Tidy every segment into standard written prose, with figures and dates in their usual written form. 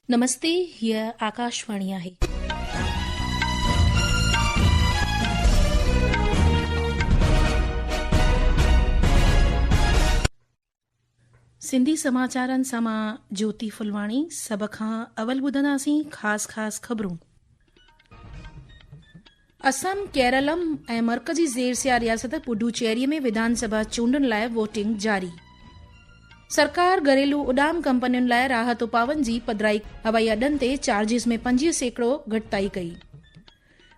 नमस्ते, हीअ आकाशवाणी आहे। सिंधी समाचारनि सां मां ज्योति फुलवाणी। सभ खां अवल ॿुधंदासीं ख़ासि ख़बरूं। असम, केरलम ऐं मरकज़ी ज़ेर सिया रियासत पुडुचेरी में विधानसभा चूंडुनि लाइ वोटिंग जारी। सरकार घरेलू उॾाम कंपनियुनि लाइ राहत उपावनि जी पधिराई। हवाई अॾनि ते चार्जिस में 25% घटिताई कई।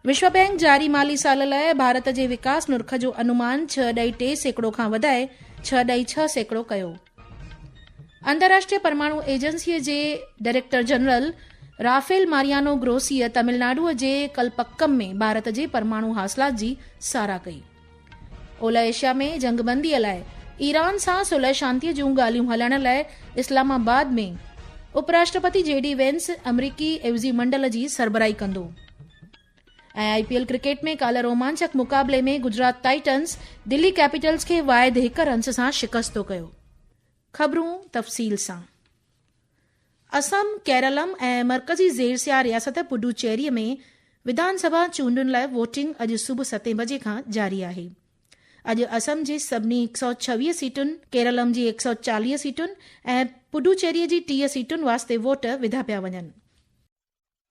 विश्व बैंक जारी माली साल लाइ भारत जे विकास नुर्ख जो अनुमान 6.3% खां वधाए 6.6% कयो। अंतर्राष्ट्रीय परमाणु एजेंसीअ जे डायरेक्टर जनरल राफेल मारियानो ग्रोसीअ तमिलनाडुअ जे कलपक्कम में भारत जे परमाणु हासिलात जी साराह कई। ओलह एशिया में जंगबंदीअ लाइ ईरान सां सुलह शांतीअ जूं ॻाल्हियूं हलण लाइ इस्लामाबाद में उपराष्ट्रपति जेडी वेंस अमरीकी एवज़ी मंडल जी सरबराही कंदो। ऐं IPL क्रिकेट में काल्ह रोमांचक मुक़ाबले में गुजरात टाइटन्स दिल्ली कैपिटल्स खे वाहिद 1 रन सां शिकस्तो कयो। ख़बरूं तफ़सील सां। असम, केरलम ऐं मरकज़ी ज़ेर सिया रियासत पुडुचेरी में विधानसभा चूंडुनि लाइ वोटिंग अॼु सुबुह 7 बजे खां जारी आहे। अॼु असम जी सभिनी 126 सीटुनि, केरलम जी 140 सीटुनि ऐं पुडुचेरी जी 30 सीटुनि वास्ते वोट विधा पिया वञनि।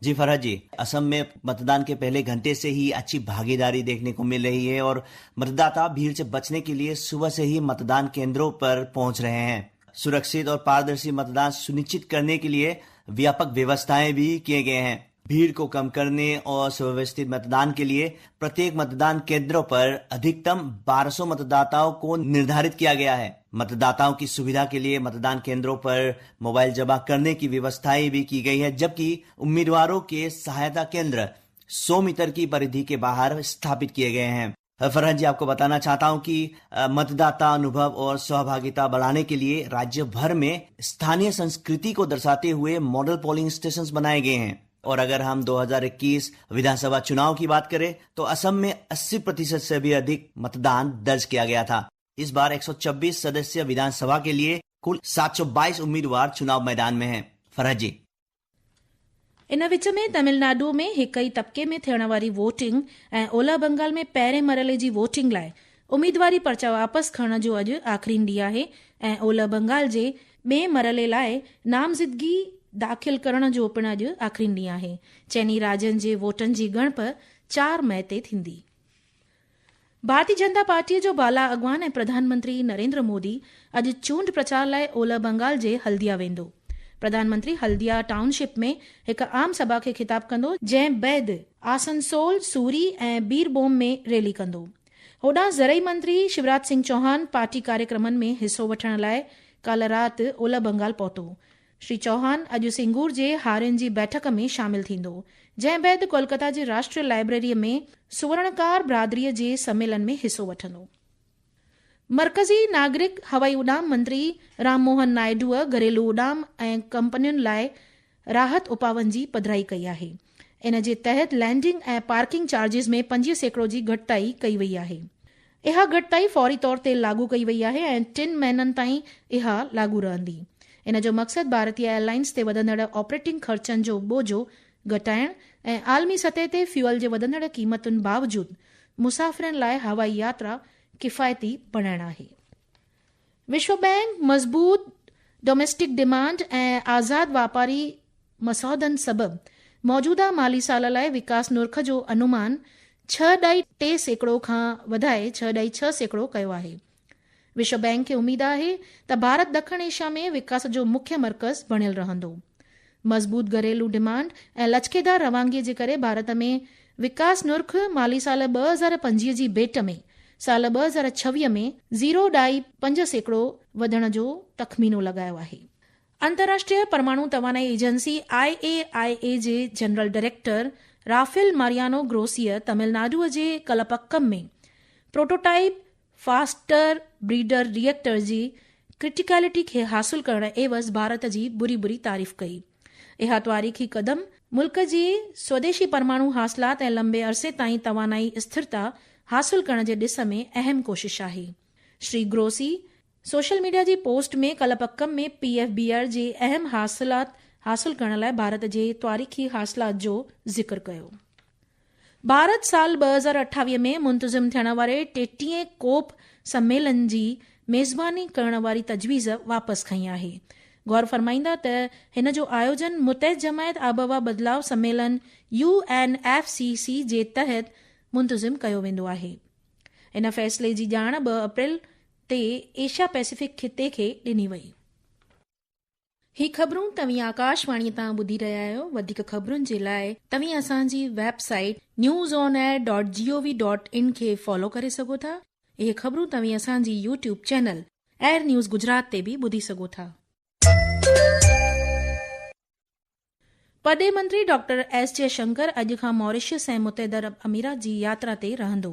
जी फरहत जी, असम में मतदान के पहले घंटे से ही अच्छी भागीदारी देखने को मिल रही है और मतदाता भीड़ से बचने के लिए सुबह से ही मतदान केंद्रों पर पहुंच रहे हैं। सुरक्षित और पारदर्शी मतदान सुनिश्चित करने के लिए व्यापक व्यवस्थाएं भी किए गए हैं। भीड़ को कम करने और सुव्यवस्थित मतदान के लिए प्रत्येक मतदान केंद्रों पर अधिकतम 1200 मतदाताओं को निर्धारित किया गया है। मतदाताओं की सुविधा के लिए मतदान केंद्रों पर मोबाइल जमा करने की व्यवस्थाएं भी की गई है, जबकि उम्मीदवारों के सहायता केंद्र 100 मीटर की परिधि के बाहर स्थापित किए गए हैं। फरहत जी, आपको बताना चाहता हूं कि मतदाता अनुभव और सहभागिता बढ़ाने के लिए राज्य भर में स्थानीय संस्कृति को दर्शाते हुए मॉडल पोलिंग स्टेशन बनाए गए हैं। और अगर हम 2021 विधानसभा चुनाव की बात करें तो असम में 80% से भी अधिक मतदान दर्ज किया गया था। इस बार 126 सदस्य विधानसभा के लिए कुल 722 उम्मीदवार चुनाव मैदान में हैं। फरहत जी, इन विच में तमिलनाडु में हिक ई तबके में थियण वारी वोटिंग ऐं ओलह बंगाल में पहिरें मरहले जी वोटिंग लाइ उम्मीदवारी पर्चा वापसि खणण जो अॼु आख़िरी ॾींहुं आहे ऐं ओलह बंगाल जे ॿिएं मरहले लाइ नामज़दगी दाख़िल करण जो पिणु अॼु आख़िरी ॾींहुं आहे। चइनी राज्यनि जे वोटनि जी ॻणप 4 मई ते थींदी। भारतीय जनता पार्टीअ जो बाला अॻवान ऐं प्रधानमंत्री नरेंद्र मोदी अॼु चूंड प्रचार लाइ ओलह बंगाल जे हल्दिया वेंदो। प्रधानमंत्री हल्दिया टाउनशिप में हिकु आम सभा खे ख़िताब कंदो, जंहिं बैदि आसनसोल, सूरी ऐं बीरभूम में रैली कंदो। होॾां ज़रई मंत्री शिवराज सिंह चौहान पार्टी कार्यक्रमनि में हिसो वठण लाइ काल्ह राति ओलह बंगाल पहुतो। श्री चौहान अॼु सिंगूर जे हारियुनि जी बैठक में शामिल थींदो, जंहिं बैदि कोलकाता जी राष्ट्रीय लाइब्रेरीअ में सुवर्णकार बिरादरीअ जे सम्मेलन में हिसो वठंदो। मरकज़ी नागरिक हवाई उॾाम मंत्री राम मोहन नायडूअ घरेलू उॾाम ऐं कंपनियुनि लाइ राहत उपावनि जी पधिराई कई आहे। इन जे तहत लैंडिंग ऐं पार्किंग चार्जिस में 25% जी घटिताई कई वई आहे। इहा घटिताई फौरी तौर ते लागू कई वई आहे ऐं 3 महीननि ताईं इहा लागू रहंदी। इन जो मक़सदु भारतीय एयरलाइंस ते वधंदड़ ऑपरेटिंग ख़र्चनि जो बोझो घटाइण ऐं आलमी सतह ते फ्यूअल जे वधंदड़ क़ीमतुनि बावजूदि मुसाफ़िरनि लाइ हवाई यात्रा किफ़ायती बणाइण आहे। विश्व बैंक मज़बूत डोमेस्टिक डिमांड ऐं आज़ाद वापारी मसौदनि सबबि मौजूदा माली साल लाइ विकास नुर्ख जो अनुमान 6.3% खां वधाए 6.6% कयो आहे। विश्व बैंक खे उमीद आहे त भारत ॾखण एशिया में विकास जो मुख्य मर्कज़ बणियल रहंदो। मज़बूत घरेलू डिमांड ऐं लचकेदार रवानगीअ जे करे भारत में विकास नुर्ख माली साल 2025 जी भेट में साल 2026 में 0.5% वधण जो तख़मीनो लॻायो आहे। अंतर्राष्ट्रीय परमाणु तवानाई एजेंसी IAIA जे जनरल डायरेक्टर राफेल मारियानो ग्रोसीअ तमिलनाडुअ जे कलपक्कम में प्रोटोटाइप फास्टर ब्रीडर रिएक्टर जी क्रिटिकलिटी खे हासिल करण एवज़ भारत जी बुरी तारीफ़ कई। इहा तारीख़ी क़दम मुल्क जी स्वदेशी परमाणु हासिलात ऐं लंबे अरसे ताईं तवानाई स्थिरता हासिल करण जे ॾिस में अहम कोशिश आहे। श्री ग्रोसी सोशल मीडिया जी पोस्ट में कलपक्कम में PFBR जे अहम हासिलात हासिल करण लाइ भारत जे तारीख़ी हासिलात जो ज़िक्र कयो। भारत साल 2028 में मुंतज़िम थियण वारे 33 कोप सम्मेलन जी मेज़बानी करण वारी तजवीज़ वापसि खईं आहे। गौर फरमाईंदा त हिन जो आयोजन मुतहद जमायत आबहवा बदिलाव सम्मेलन UNFCCC जे तहत मुंतज़िम कयो वेंदो आहे। इन फ़ैसिले जी ॼाण 2 अप्रैल ते एशिया पैसिफिक खिते खे ॾिनी वई। ही ख़बरूं तव्हीं आकाशवाणी तां ॿुधी रहिया आहियो। वधीक ख़बरुनि जे लाइ तव्हीं असांजी वेबसाइट newsonair.gov.in खे फॉलो करे सघो था। इहे ख़बरूं तव्हीं असांजी YouTube channel air news Gujarat ते बि ॿुधी सघो था। परॾे मंत्री डॉक्टर एस जयशंकर अॼु खां मॉरिशस ऐं मुतहद अरब अमीरात जी यात्रा ते रहंदो।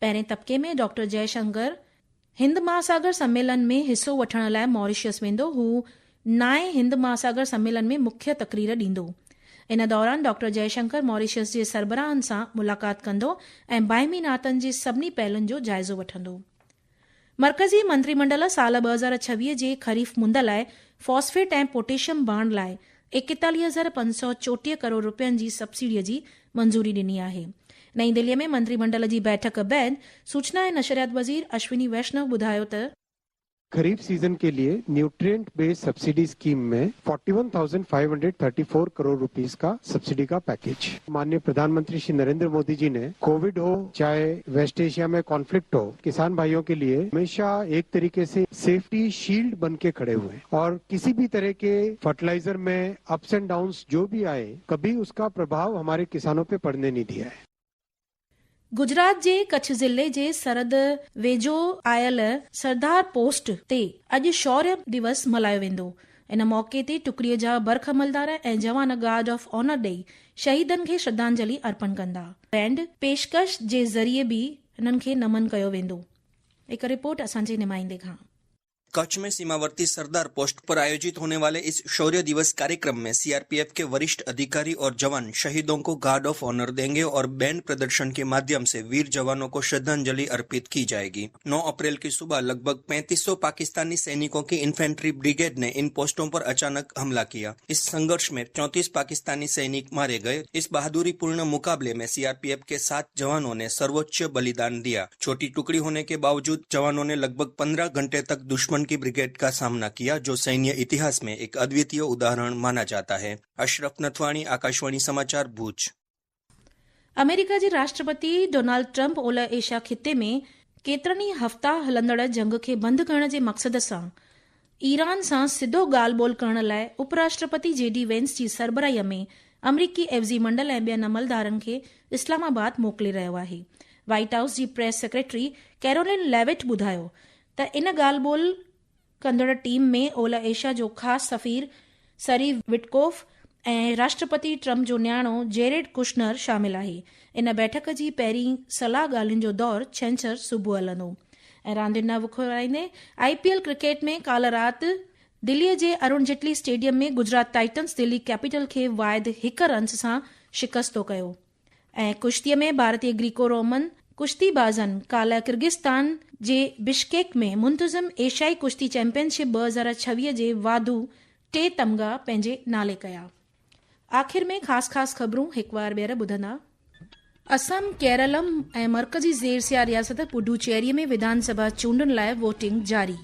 पहिरें तबके में डॉक्टर जयशंकर हिंद महासागर सम्मेलन में हिस्सो वठण लाइ मॉरिशस वेंदो। हू नाए हिंद महासागर सम्मेलन में मुख्य तकरीर ॾींदो। इन दौरान डॉक्टर जयशंकर मॉरिशस जे सरबराहनि सां मुलाक़ात कंदो ऐं बाहिमी नातनि जे सभिनी पहलुनि जो जाइज़ो वठंदो। मरकज़ी मंत्रिमंडल साल 2026 जे ख़रीफ़ मुंद लाइ फॉस्फेट ऐं पोटेशियम बांड लाइ 41,534 करोड़ रुपयनि जी सब्सिडीअ जी मंज़ूरी ॾिनी आहे। नई दिल्लीअ में मंत्रिमंडल जी बैठक बैदि सूचना ऐं नशरियात वज़ीर अश्विनी वैष्णव ॿुधायो त खरीफ सीजन के लिए न्यूट्रिएंट बेस्ड सब्सिडी स्कीम में 41,534 करोड़ रुपीस का सब्सिडी का पैकेज। माननीय प्रधानमंत्री श्री नरेंद्र मोदी जी ने कोविड हो चाहे वेस्ट एशिया में कॉन्फ्लिक्ट हो, किसान भाइयों के लिए हमेशा एक तरीके से सेफ्टी शील्ड बन के खड़े हुए और किसी भी तरह के फर्टिलाइजर में अप्स एंड डाउन्स जो भी आए कभी उसका प्रभाव हमारे किसानों पे पड़ने नहीं दिया है। गुजरात जे कच्छ ज़िले जे सरहद वेझो आयल सरदार पोस्ट ते अॼु शौर्य दिवस मल्हायो वेंदो। इन मौके ते टुकड़ीअ जा बरख अमलदार ऐं जवान गार्ड ऑफ ऑनर ॾेई शहीदनि खे श्रद्धांजलि अर्पण कंदा। बैंड पेशकश जे ज़रिए बि हिननि खे नमन कयो वेंदो। हिकु रिपोर्ट असांजे नुमाइंदे खां। कच्छ में सीमावर्ती सरदार पोस्ट पर आयोजित होने वाले इस शौर्य दिवस कार्यक्रम में सीआरपीएफ के वरिष्ठ अधिकारी और जवान शहीदों को गार्ड ऑफ ऑनर देंगे और बैंड प्रदर्शन के माध्यम से वीर जवानों को श्रद्धांजलि अर्पित की जाएगी। 9 अप्रैल की सुबह लगभग 3500 पाकिस्तानी सैनिकों की इन्फेंट्री ब्रिगेड ने इन पोस्टों पर अचानक हमला किया। इस संघर्ष में 34 पाकिस्तानी सैनिक मारे गए। इस बहादुरीपूर्ण मुकाबले में सीआरपीएफ के 7 जवानों ने सर्वोच्च बलिदान दिया। छोटी टुकड़ी होने के बावजूद जवानों ने लगभग 15 घंटे तक दुश्मन की ब्रिगेड का सामना किया, जो सैन्य इतिहास में एक अद्वितीय उदाहरण माना जाता है। अशरफ नथवाणी, आकाशवाणी समाचार, भूज। अमेरिका जे राष्ट्रपति डोनाल्ड ट्रंप ओलह एशिया खिते में केतिरनि ई हफ़्ता हलंदड़ जंग खे बंदि करण जे मक़सद सां ईरान सां सिधो ॻाल्हि ॿोल करण लाइ उपराष्ट्रपति JD वेंस जी सरबराहीअ में अमरीकी एवज़ी मंडल ऐं ॿियनि अमलदारनि खे इस्लामाबाद मोकिले रहियो आहे। व्हाइट हाउस जी प्रेस सेक्रेटरी कैरोलिन लेविट ॿुधायो त इन ॻाल्हि ॿोल कंदड़ टीम में ओलह एशिया जो ख़ासि सफ़ीर सरी विटकोफ ऐं राष्ट्रपति ट्रंप जो न्याणो जेरेड कुशनर शामिल आहे। इन बैठक जी पहिरीं सलाह ॻाल्हियुनि जो दौरु छंछरु सुबुह हलंदो। ऐं रांदियुनि न विखुराईंदे IPL क्रिकेट में काल्ह राति दिल्लीअ जे अरुण जेटली स्टेडियम में गुजरात टाइटन्स दिल्ली कैपिटल खे वाहिद 1 रन सां शिकस्तो कयो। ऐं कुश्तीअ में भारतीय ग्रीको रोमन कुश्तीबाज़नि काल्ह किर्गिस्तान जे बिश्केक में मुंतज़िम एशियाई कुश्ती चैंपियनशिप 2026 जे वाधू 3 तमग़ा पंहिंजे नाले कया। आख़िर में ख़ासि ख़बरूं हिकु बार ॿीहर ॿुधंदा। असम, केरलम ऐं मर्कज़ी ज़ेरसिया रियासत पुडुचेरीअ में विधानसभा चूंडुनि लाइ वोटिंग जारी।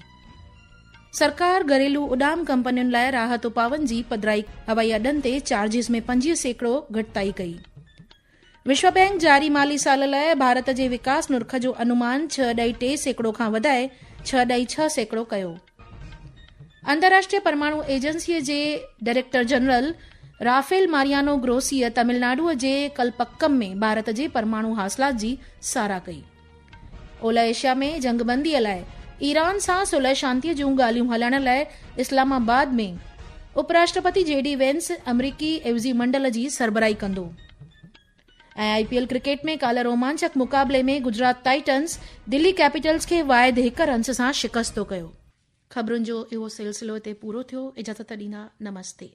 सरकार घरेलू उॾाम कंपनियुनि लाइ राहत उपावनि जी पधिराई। हवाई अॾनि ते चार्जिस में 50% घटिताई कई। विश्व बैंक जारी माली साल लाइ भारत जे विकास नुर्ख जो अनुमान 6.3% खां वधाए 6.6% कयो। अंतर्राष्ट्रीय परमाणु एजेंसीअ जे डायरेक्टर जनरल राफेल मारियानो ग्रोसीअ तमिलनाडुअ जे कलपक्कम में भारत जे परमाणु हासिलात जी साराह कई। ओलह एशिया में जंगबंदीअ लाइ ईरान सां सुलह शांतीअ जूं ॻाल्हियूं हलाइण लाइ इस्लामाबाद में उपराष्ट्रपति JD वेंस अमरीकी एवज़ी मंडल जी सरबराही कंदो। ऐं IPL क्रिकेट में काल्ह रोमांचक मुक़ाबले में गुजरात टाइटन्स दिल्ली कैपिटल्स खे वाहिद 1 रन सां शिकस्तो कयो। ख़बरुनि जो इहो सिलसिलो हिते पूरो थियो। इजाज़त ॾींदा, नमस्ते।